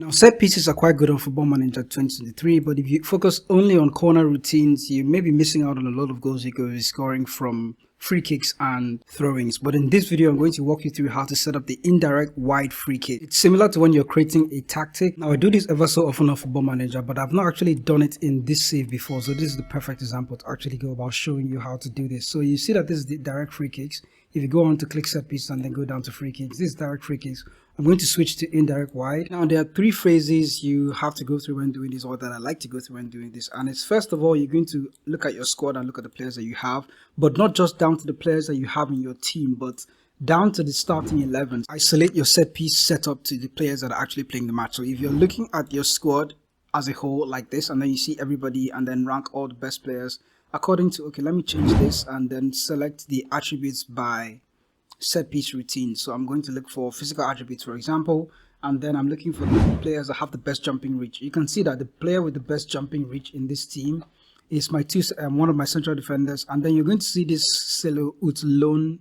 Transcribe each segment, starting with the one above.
Now, set pieces are quite good on Football Manager 2023, but if you focus only on corner routines, you may be missing out on a lot of goals you could be scoring from free kicks and throw-ins. But in this video, I'm going to walk you through how to set up the indirect wide free kick. It's similar to when you're creating a tactic. Now, I do this ever so often on Football Manager, but I've not actually done it in this save before. So this is the perfect example to actually go about showing you how to do this. So you see that this is the direct free kicks. If you go on to click set piece and then go down to free kicks, this is direct free kicks. I'm going to switch to indirect wide. Now, there are three phases you have to go through when doing this, or that I like to go through when doing this. And it's first of all, you're going to look at your squad and look at the players that you have, but not just down to the players that you have in your team, but down to the starting 11. Isolate your set piece setup to the players that are actually playing the match. So if you're looking at your squad as a whole like this, and then you see everybody and then rank all the best players according to, okay, let me change this and then select the attributes by set piece routine. So I'm going to look for physical attributes, for example, and then I'm looking for the players that have the best jumping reach. You can see that the player with the best jumping reach in this team is my one of my central defenders, and then you're going to see this Selo Utlauna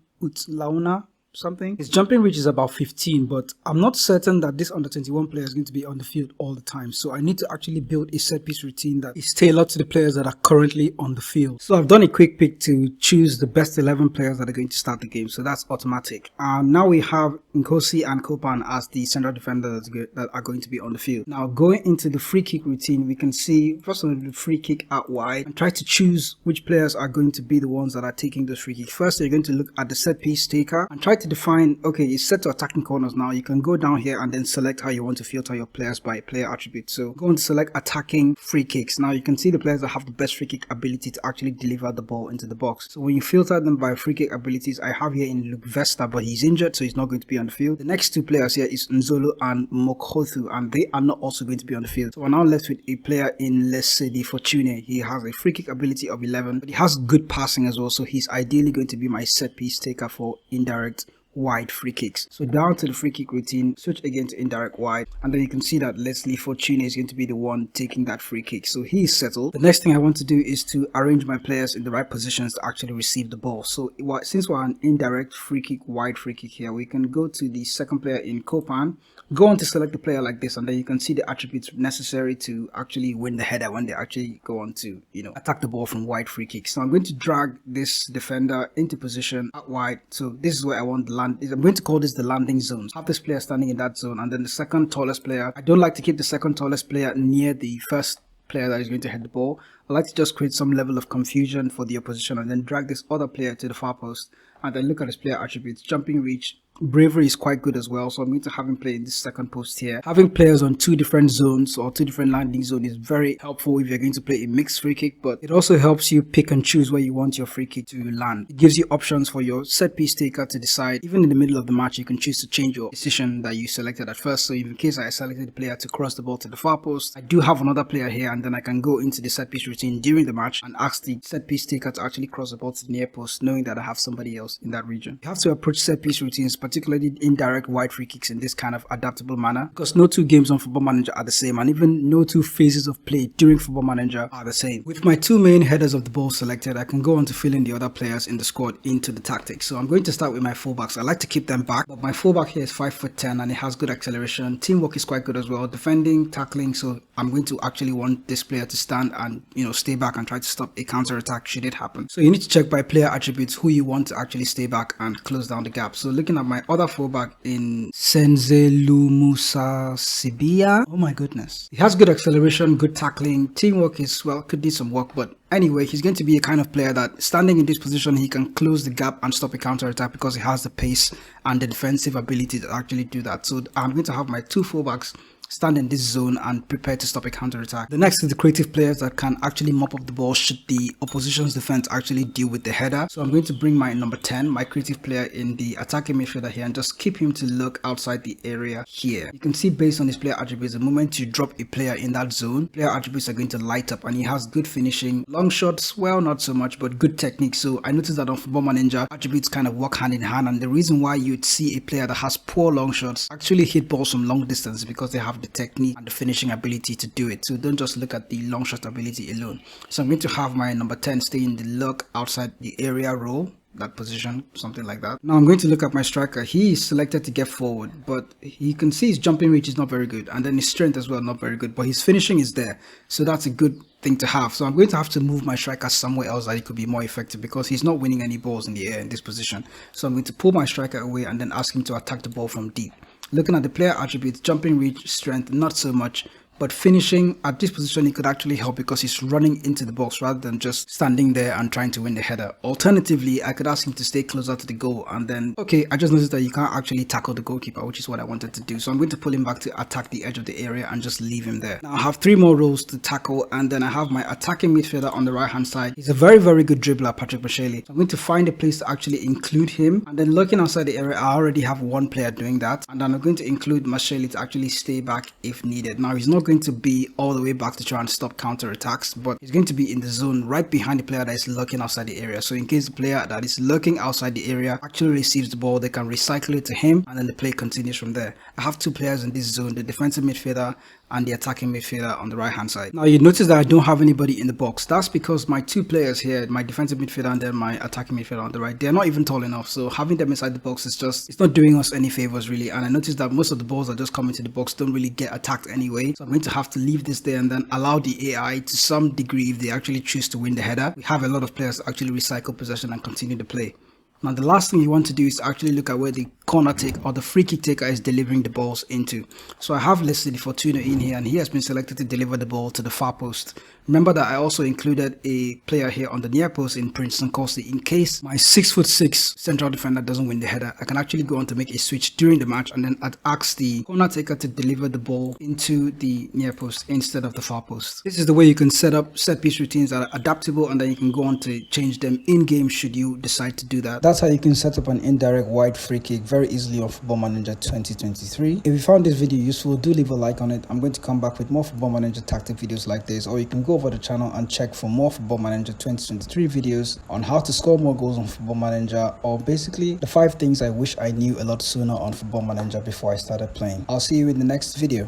something. His jumping reach is about 15, but I'm not certain that this under 21 player is going to be on the field all the time. So I need to actually build a set piece routine that is tailored to the players that are currently on the field. So I've done a quick pick to choose the best 11 players that are going to start the game. So that's automatic. And now we have Nkosi and Kopan as the central defenders that are going to be on the field. Now going into the free kick routine, we can see first of all the free kick out wide and try to choose which players are going to be the ones that are taking those free kicks. First, you're going to look at the set piece taker and try to define, okay, it's set to attacking corners now. You can go down here and then select how you want to filter your players by player attribute. So go on to select attacking free kicks. Now you can see the players that have the best free kick ability to actually deliver the ball into the box. So when you filter them by free kick abilities, I have here in Luke Vesta, but he's injured, so he's not going to be on the field. The next two players here is Nzolo and Mokothu, and they are not also going to be on the field. So we're now left with a player in Lesedi Fortune. He has a free kick ability of 11, but he has good passing as well, so he's ideally going to be my set piece taker for indirect wide free kicks. So down to the free kick routine, switch again to indirect wide, and then you can see that Leslie Fortune is going to be the one taking that free kick. So he is settled. The next thing I want to do is to arrange my players in the right positions to actually receive the ball. So since we're an indirect free kick wide free kick here, we can go to the second player in Kopan, go on to select the player like this, and then you can see the attributes necessary to actually win the header when they actually go on to, attack the ball from wide free kicks. So I'm going to drag this defender into position out wide. So this is where I want the land. I'm going to call this the landing zone. Have this player standing in that zone, and then the second tallest player. I don't like to keep the second tallest player near the first player that is going to head the ball. I like to just create some level of confusion for the opposition and then drag this other player to the far post and then look at his player attributes. Jumping reach, bravery is quite good as well, so I'm going to have him play in this second post here. Having players on two different zones or two different landing zones is very helpful if you're going to play a mixed free kick, but it also helps you pick and choose where you want your free kick to land. It gives you options for your set piece taker to decide. Even in the middle of the match, you can choose to change your decision that you selected at first. So in case I selected the player to cross the ball to the far post, I do have another player here, and then I can go into the set piece routine during the match and ask the set piece taker to actually cross the ball to the near post, knowing that I have somebody else in that region. You have to approach set piece routines, particularly indirect wide free kicks, in this kind of adaptable manner, because no two games on Football Manager are the same, and even no two phases of play during Football Manager are the same. With my two main headers of the ball selected, I can go on to fill in the other players in the squad into the tactics. So I'm going to start with my fullbacks. I like to keep them back, but my fullback here is 5'10" and it has good acceleration. Teamwork is quite good as well, defending, tackling. So I'm going to actually want this player to stand and stay back and try to stop a counter attack should it happen. So you need to check by player attributes who you want to actually stay back and close down the gap. So looking at my other fullback in Senzelu Musa Sibia, oh my goodness, he has good acceleration, good tackling, teamwork is, well, could need some work, but anyway, he's going to be a kind of player that standing in this position, he can close the gap and stop a counter attack because he has the pace and the defensive ability to actually do that. So I'm going to have my two fullbacks stand in this zone and prepare to stop a counter attack. The next is the creative players that can actually mop up the ball should the opposition's defense actually deal with the header. So I'm going to bring my number 10, my creative player in the attacking midfielder here, and just keep him to look outside the area here. You can see based on his player attributes, the moment you drop a player in that zone, player attributes are going to light up, and he has good finishing, long shots, well, not so much, but good technique. So I noticed that on Football Manager, attributes kind of work hand in hand, and the reason why you'd see a player that has poor long shots actually hit balls from long distance is because they have the technique and the finishing ability to do it. So don't just look at the long shot ability alone. So I'm going to have my number 10 stay in the look outside the area role. that position, something like that. Now I'm going to look at my striker. He is selected to get forward, but you can see his jumping reach is not very good, and then his strength as well not very good, but his finishing is there, so that's a good thing to have. So I'm going to have to move my striker somewhere else that he could be more effective, because he's not winning any balls in the air in this position. So I'm going to pull my striker away and then ask him to attack the ball from deep. Looking at the player attributes, jumping reach, strength, not so much. But finishing at this position, he could actually help because he's running into the box rather than just standing there and trying to win the header. Alternatively, I could ask him to stay closer to the goal, and then, okay, I just noticed that you can't actually tackle the goalkeeper, which is what I wanted to do. So I'm going to pull him back to attack the edge of the area and just leave him there. Now I have 3 more rows to tackle, and then I have my attacking midfielder on the right hand side. He's a very, very good dribbler, Patrick Mashele. So I'm going to find a place to actually include him, and then looking outside the area, I already have one player doing that, and then I'm going to include Mashele to actually stay back if needed. Now he's not going to be all the way back to try and stop counter attacks, but he's going to be in the zone right behind the player that is lurking outside the area. So in case the player that is lurking outside the area actually receives the ball, they can recycle it to him, and then the play continues from there. I have 2 players in this zone, the defensive midfielder and the attacking midfielder on the right hand side. Now you notice that I don't have anybody in the box. That's because my 2 players here, my defensive midfielder and then my attacking midfielder on the right, they're not even tall enough. So having them inside the box is just, it's not doing us any favors really. And I noticed that most of the balls that just come into the box don't really get attacked anyway. So I'm going to have to leave this there and then allow the AI to some degree, if they actually choose to win the header. We have a lot of players actually recycle possession and continue to play. Now the last thing you want to do is actually look at where the corner take or the free kick taker is delivering the balls into. So I have listed Fortuna in here, and he has been selected to deliver the ball to the far post. Remember that I also included a player here on the near post in Princeton Corsi. In case my 6'6" central defender doesn't win the header, I can actually go on to make a switch during the match and then ask the corner taker to deliver the ball into the near post instead of the far post. This is the way you can set up set piece routines that are adaptable, and then you can go on to change them in game should you decide to do that. That's how you can set up an indirect wide free kick very easily on Football Manager 2023. If you found this video useful, do leave a like on it. I'm going to come back with more Football Manager tactic videos like this, or you can go over the channel and check for more Football Manager 2023 videos on how to score more goals on Football Manager, or basically the 5 things I wish I knew a lot sooner on Football Manager before I started playing. I'll see you in the next video.